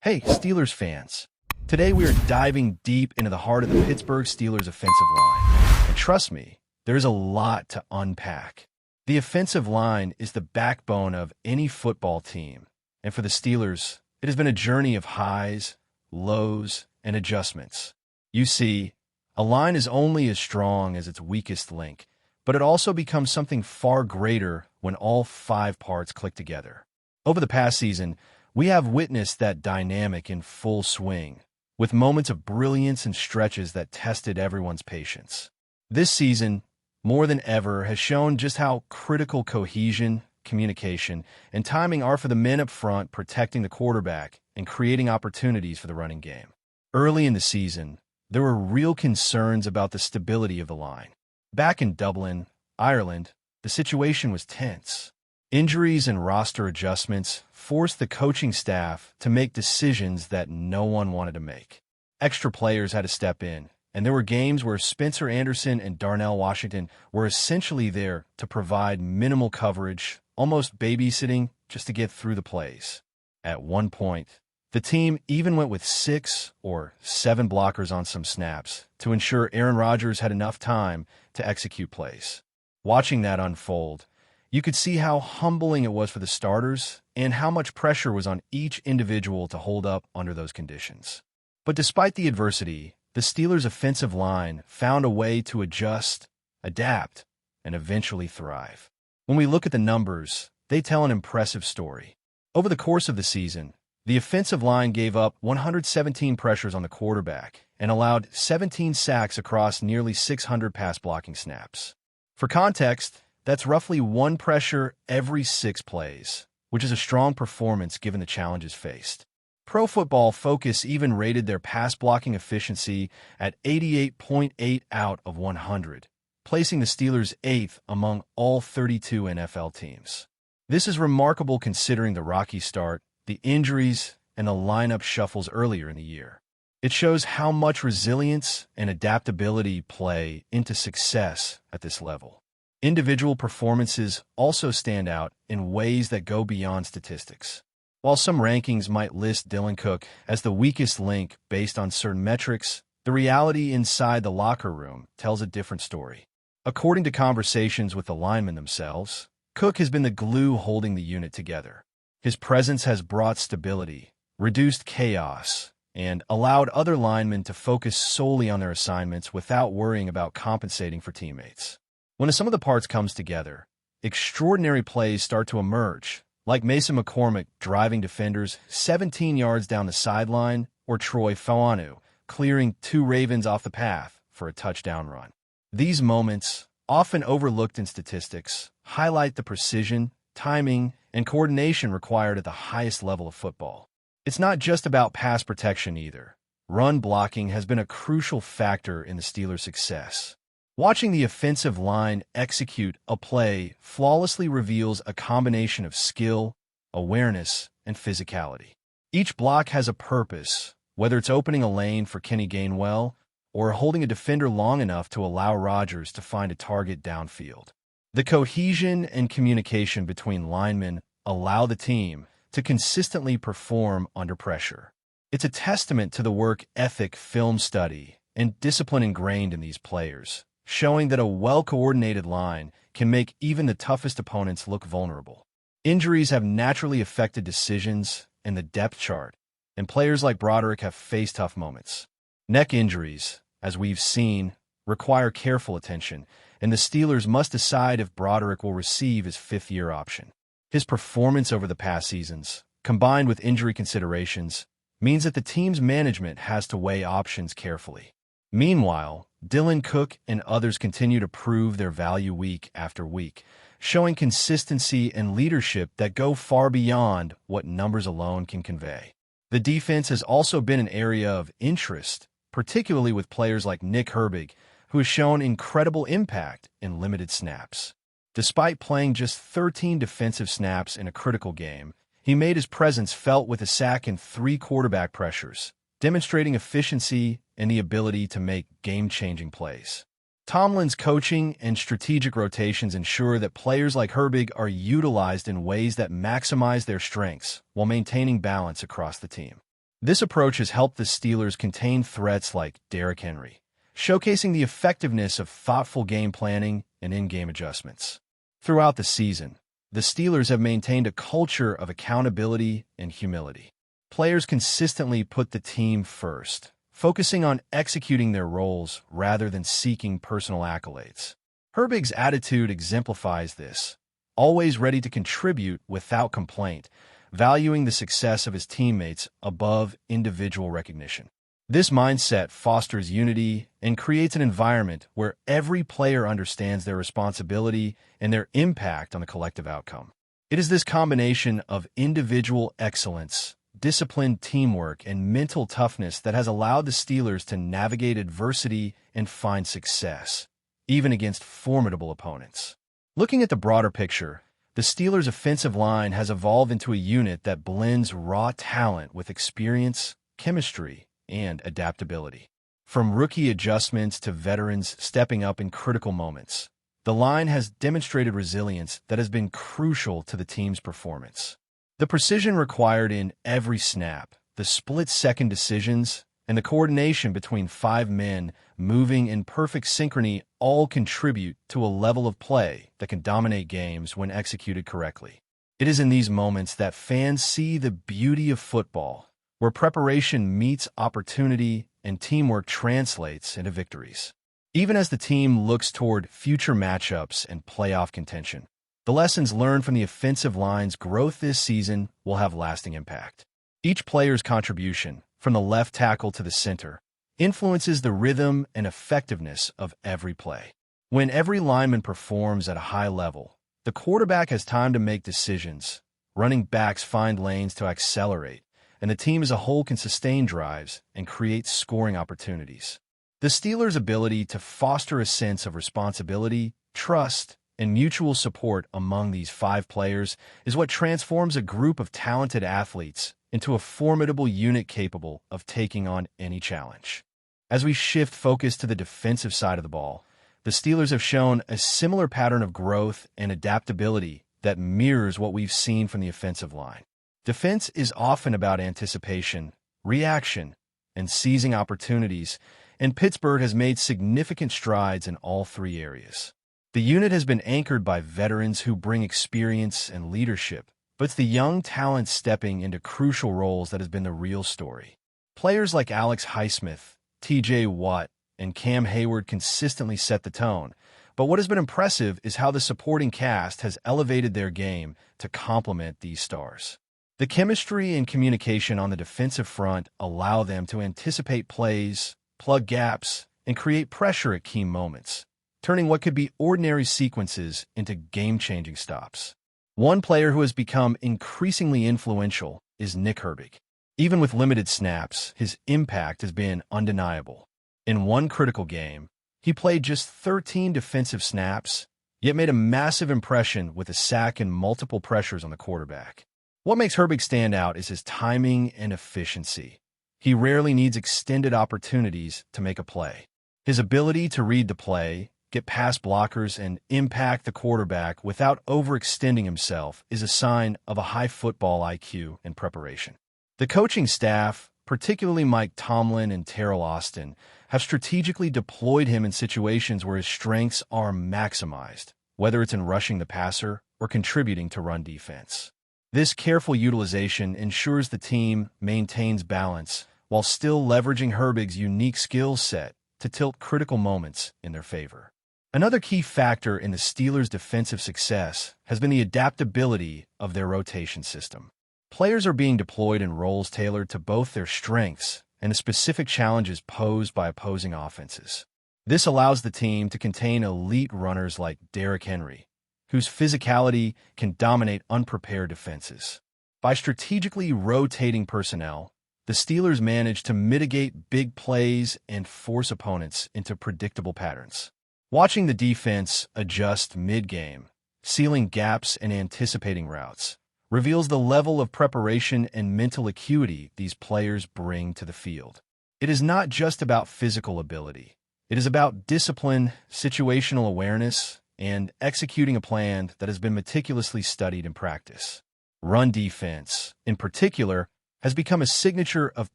Hey, Steelers fans. Today we are diving deep into the heart of the Pittsburgh Steelers offensive line. And trust me, there's a lot to unpack. The offensive line is the backbone of any football team. And for the Steelers, it has been a journey of highs, lows, and adjustments. You see, a line is only as strong as its weakest link, but it also becomes something far greater when all five parts click together. Over the past season, we have witnessed that dynamic in full swing, with moments of brilliance and stretches that tested everyone's patience. This season, more than ever, has shown just how critical cohesion, communication, and timing are for the men up front protecting the quarterback and creating opportunities for the running game. Early in the season, there were real concerns about the stability of the line. Back in Dublin, Ireland, the situation was tense. Injuries and roster adjustments forced the coaching staff to make decisions that no one wanted to make. Extra players had to step in, and there were games where Spencer Anderson and Darnell Washington were essentially there to provide minimal coverage, almost babysitting just to get through the plays. At one point, the team even went with 6 or 7 blockers on some snaps to ensure Aaron Rodgers had enough time to execute plays. Watching that unfold, you could see how humbling it was for the starters and how much pressure was on each individual to hold up under those conditions. But despite the adversity, the Steelers' offensive line found a way to adjust, adapt, and eventually thrive. When we look at the numbers, they tell an impressive story. Over the course of the season, the offensive line gave up 117 pressures on the quarterback and allowed 17 sacks across nearly 600 pass blocking snaps. For context, that's roughly 1 pressure every 6 plays, which is a strong performance given the challenges faced. Pro Football Focus even rated their pass blocking efficiency at 88.8 out of 100, placing the Steelers 8th among all 32 NFL teams. This is remarkable considering the rocky start, the injuries, and the lineup shuffles earlier in the year. It shows how much resilience and adaptability play into success at this level. Individual performances also stand out in ways that go beyond statistics. While some rankings might list Dylan Cook as the weakest link based on certain metrics, the reality inside the locker room tells a different story. According to conversations with the linemen themselves, Cook has been the glue holding the unit together. His presence has brought stability, reduced chaos, and allowed other linemen to focus solely on their assignments without worrying about compensating for teammates. When the sum of the parts comes together, extraordinary plays start to emerge, like Mason McCormick driving defenders 17 yards down the sideline or Troy Fauanu clearing 2 Ravens off the path for a touchdown run. These moments, often overlooked in statistics, highlight the precision, timing, and coordination required at the highest level of football. It's not just about pass protection either. Run blocking has been a crucial factor in the Steelers' success. Watching the offensive line execute a play flawlessly reveals a combination of skill, awareness, and physicality. Each block has a purpose, whether it's opening a lane for Kenny Gainwell or holding a defender long enough to allow Rodgers to find a target downfield. The cohesion and communication between linemen allow the team to consistently perform under pressure. It's a testament to the work ethic, film study, and discipline ingrained in these players, showing that a well-coordinated line can make even the toughest opponents look vulnerable. Injuries have naturally affected decisions and the depth chart, and players like Broderick have faced tough moments. Neck injuries, as we've seen, require careful attention, and the Steelers must decide if Broderick will receive his 5th-year option. His performance over the past seasons, combined with injury considerations, means that the team's management has to weigh options carefully. Meanwhile, Dylan Cook and others continue to prove their value week after week, showing consistency and leadership that go far beyond what numbers alone can convey. The defense has also been an area of interest, particularly with players like Nick Herbig, who has shown incredible impact in limited snaps. Despite playing just 13 defensive snaps in a critical game, he made his presence felt with a sack and 3 quarterback pressures, demonstrating efficiency and the ability to make game-changing plays. Tomlin's coaching and strategic rotations ensure that players like Herbig are utilized in ways that maximize their strengths while maintaining balance across the team. This approach has helped the Steelers contain threats like Derrick Henry, showcasing the effectiveness of thoughtful game planning and in-game adjustments. Throughout the season, the Steelers have maintained a culture of accountability and humility. Players consistently put the team first, focusing on executing their roles rather than seeking personal accolades. Herbig's attitude exemplifies this, always ready to contribute without complaint, valuing the success of his teammates above individual recognition. This mindset fosters unity and creates an environment where every player understands their responsibility and their impact on the collective outcome. It is this combination of individual excellence, disciplined teamwork, and mental toughness that has allowed the Steelers to navigate adversity and find success, even against formidable opponents. Looking at the broader picture, the Steelers' offensive line has evolved into a unit that blends raw talent with experience, chemistry, and adaptability. From rookie adjustments to veterans stepping up in critical moments, the line has demonstrated resilience that has been crucial to the team's performance. The precision required in every snap, the split-second decisions, and the coordination between 5 men moving in perfect synchrony all contribute to a level of play that can dominate games when executed correctly. It is in these moments that fans see the beauty of football, where preparation meets opportunity and teamwork translates into victories. Even as the team looks toward future matchups and playoff contention, the lessons learned from the offensive line's growth this season will have lasting impact. Each player's contribution, from the left tackle to the center, influences the rhythm and effectiveness of every play. When every lineman performs at a high level, the quarterback has time to make decisions, running backs find lanes to accelerate, and the team as a whole can sustain drives and create scoring opportunities. The Steelers' ability to foster a sense of responsibility, trust, and mutual support among these 5 players is what transforms a group of talented athletes into a formidable unit capable of taking on any challenge. As we shift focus to the defensive side of the ball, the Steelers have shown a similar pattern of growth and adaptability that mirrors what we've seen from the offensive line. Defense is often about anticipation, reaction, and seizing opportunities, and Pittsburgh has made significant strides in all 3 areas. The unit has been anchored by veterans who bring experience and leadership, but it's the young talent stepping into crucial roles that has been the real story. Players like Alex Highsmith, T.J. Watt, and Cam Hayward consistently set the tone, but what has been impressive is how the supporting cast has elevated their game to complement these stars. The chemistry and communication on the defensive front allow them to anticipate plays, plug gaps, and create pressure at key moments, turning what could be ordinary sequences into game-changing stops. One player who has become increasingly influential is Nick Herbig. Even with limited snaps, his impact has been undeniable. In one critical game, he played just 13 defensive snaps, yet made a massive impression with a sack and multiple pressures on the quarterback. What makes Herbig stand out is his timing and efficiency. He rarely needs extended opportunities to make a play. His ability to read the play, get past blockers, and impact the quarterback without overextending himself is a sign of a high football IQ and preparation. The coaching staff, particularly Mike Tomlin and Terrell Austin, have strategically deployed him in situations where his strengths are maximized, whether it's in rushing the passer or contributing to run defense. This careful utilization ensures the team maintains balance while still leveraging Herbig's unique skill set to tilt critical moments in their favor. Another key factor in the Steelers' defensive success has been the adaptability of their rotation system. Players are being deployed in roles tailored to both their strengths and the specific challenges posed by opposing offenses. This allows the team to contain elite runners like Derrick Henry, whose physicality can dominate unprepared defenses. By strategically rotating personnel, the Steelers manage to mitigate big plays and force opponents into predictable patterns. Watching the defense adjust mid-game, sealing gaps and anticipating routes, reveals the level of preparation and mental acuity these players bring to the field. It is not just about physical ability. It is about discipline, situational awareness, and executing a plan that has been meticulously studied in practice. Run defense, in particular, has become a signature of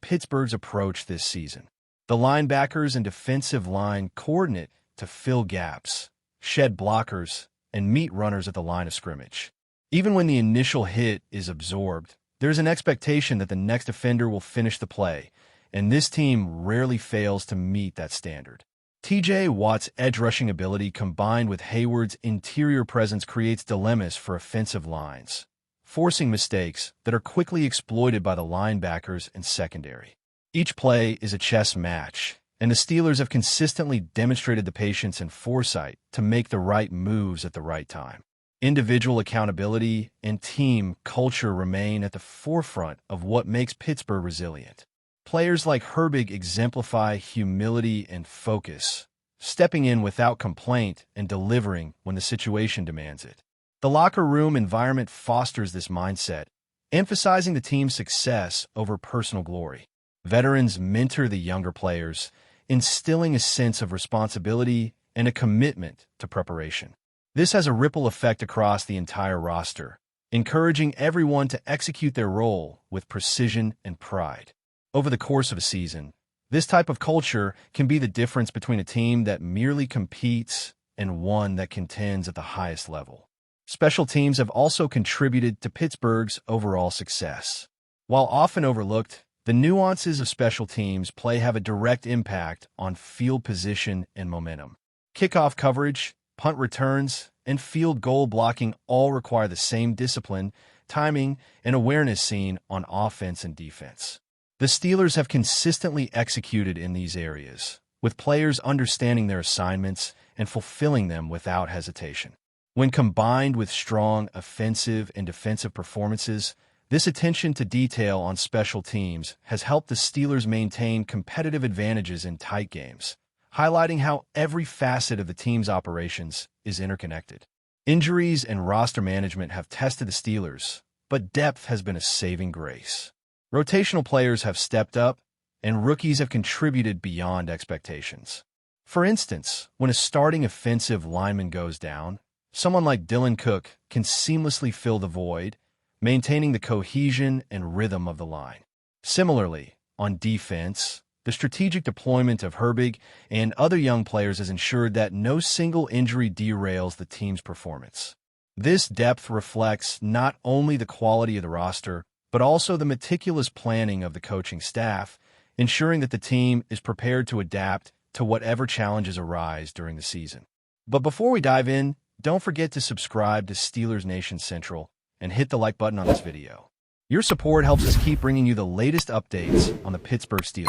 Pittsburgh's approach this season. The linebackers and defensive line coordinate to fill gaps, shed blockers, and meet runners at the line of scrimmage. Even when the initial hit is absorbed, there's an expectation that the next defender will finish the play, and this team rarely fails to meet that standard. T.J. Watt's edge-rushing ability combined with Hayward's interior presence creates dilemmas for offensive lines, forcing mistakes that are quickly exploited by the linebackers and secondary. Each play is a chess match, and the Steelers have consistently demonstrated the patience and foresight to make the right moves at the right time. Individual accountability and team culture remain at the forefront of what makes Pittsburgh resilient. Players like Herbig exemplify humility and focus, stepping in without complaint and delivering when the situation demands it. The locker room environment fosters this mindset, emphasizing the team's success over personal glory. Veterans mentor the younger players, instilling a sense of responsibility and a commitment to preparation. This has a ripple effect across the entire roster, encouraging everyone to execute their role with precision and pride. Over the course of a season, this type of culture can be the difference between a team that merely competes and one that contends at the highest level. Special teams have also contributed to Pittsburgh's overall success. While often overlooked, the nuances of special teams play have a direct impact on field position and momentum. Kickoff coverage, punt returns, and field goal blocking all require the same discipline, timing, and awareness seen on offense and defense. The Steelers have consistently executed in these areas, with players understanding their assignments and fulfilling them without hesitation. When combined with strong offensive and defensive performances, this attention to detail on special teams has helped the Steelers maintain competitive advantages in tight games, highlighting how every facet of the team's operations is interconnected. Injuries and roster management have tested the Steelers, but depth has been a saving grace. Rotational players have stepped up, and rookies have contributed beyond expectations. For instance, when a starting offensive lineman goes down, someone like Dylan Cook can seamlessly fill the void, maintaining the cohesion and rhythm of the line. Similarly, on defense, the strategic deployment of Herbig and other young players has ensured that no single injury derails the team's performance. This depth reflects not only the quality of the roster, but also the meticulous planning of the coaching staff, ensuring that the team is prepared to adapt to whatever challenges arise during the season. But before we dive in, don't forget to subscribe to Steelers Nation Central and hit the like button on this video. Your support helps us keep bringing you the latest updates on the Pittsburgh Steelers.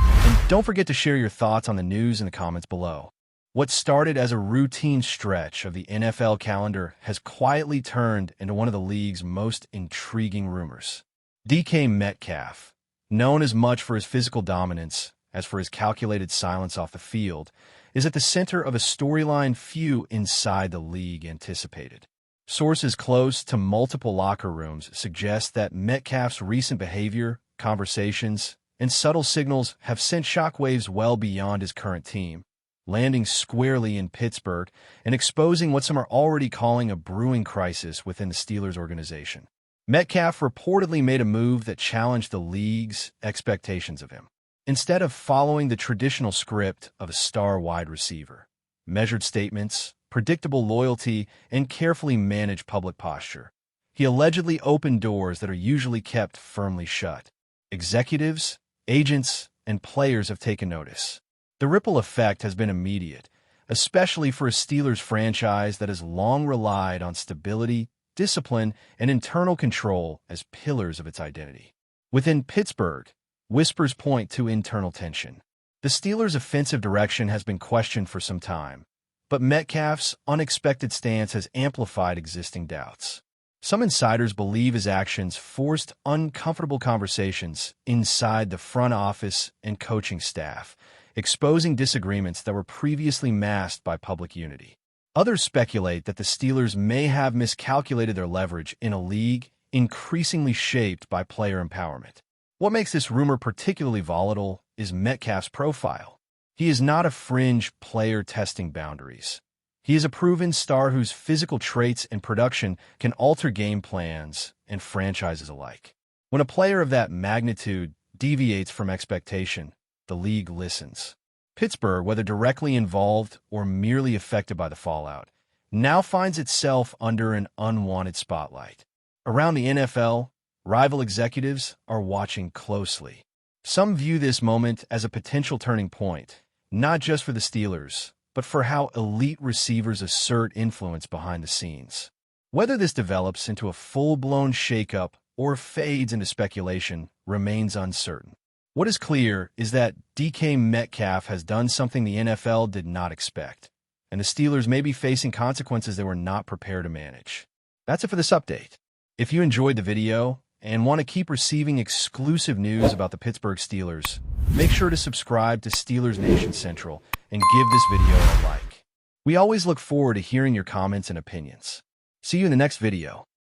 And don't forget to share your thoughts on the news in the comments below. What started as a routine stretch of the NFL calendar has quietly turned into one of the league's most intriguing rumors. DK Metcalf, known as much for his physical dominance as for his calculated silence off the field, is at the center of a storyline few inside the league anticipated. Sources close to multiple locker rooms suggest that Metcalf's recent behavior, conversations, and subtle signals have sent shockwaves well beyond his current team, landing squarely in Pittsburgh and exposing what some are already calling a brewing crisis within the Steelers organization. Metcalf reportedly made a move that challenged the league's expectations of him. Instead of following the traditional script of a star wide receiver, measured statements, predictable loyalty, and carefully managed public posture, he allegedly opened doors that are usually kept firmly shut. Executives, agents, and players have taken notice. The ripple effect has been immediate, especially for a Steelers franchise that has long relied on stability, discipline, and internal control as pillars of its identity. Within Pittsburgh, whispers point to internal tension. The Steelers' offensive direction has been questioned for some time, but Metcalf's unexpected stance has amplified existing doubts. Some insiders believe his actions forced uncomfortable conversations inside the front office and coaching staff, exposing disagreements that were previously masked by public unity. Others speculate that the Steelers may have miscalculated their leverage in a league increasingly shaped by player empowerment. What makes this rumor particularly volatile is Metcalf's profile. He is not a fringe player testing boundaries. He is a proven star whose physical traits and production can alter game plans and franchises alike. When a player of that magnitude deviates from expectation, the league listens. Pittsburgh, whether directly involved or merely affected by the fallout, now finds itself under an unwanted spotlight. Around the NFL, rival executives are watching closely. Some view this moment as a potential turning point, not just for the Steelers, but for how elite receivers assert influence behind the scenes. Whether this develops into a full-blown shakeup or fades into speculation remains uncertain. What is clear is that DK Metcalf has done something the NFL did not expect, and the Steelers may be facing consequences they were not prepared to manage. That's it for this update. If you enjoyed the video and want to keep receiving exclusive news about the Pittsburgh Steelers, make sure to subscribe to Steelers Nation Central and give this video a like. We always look forward to hearing your comments and opinions. See you in the next video.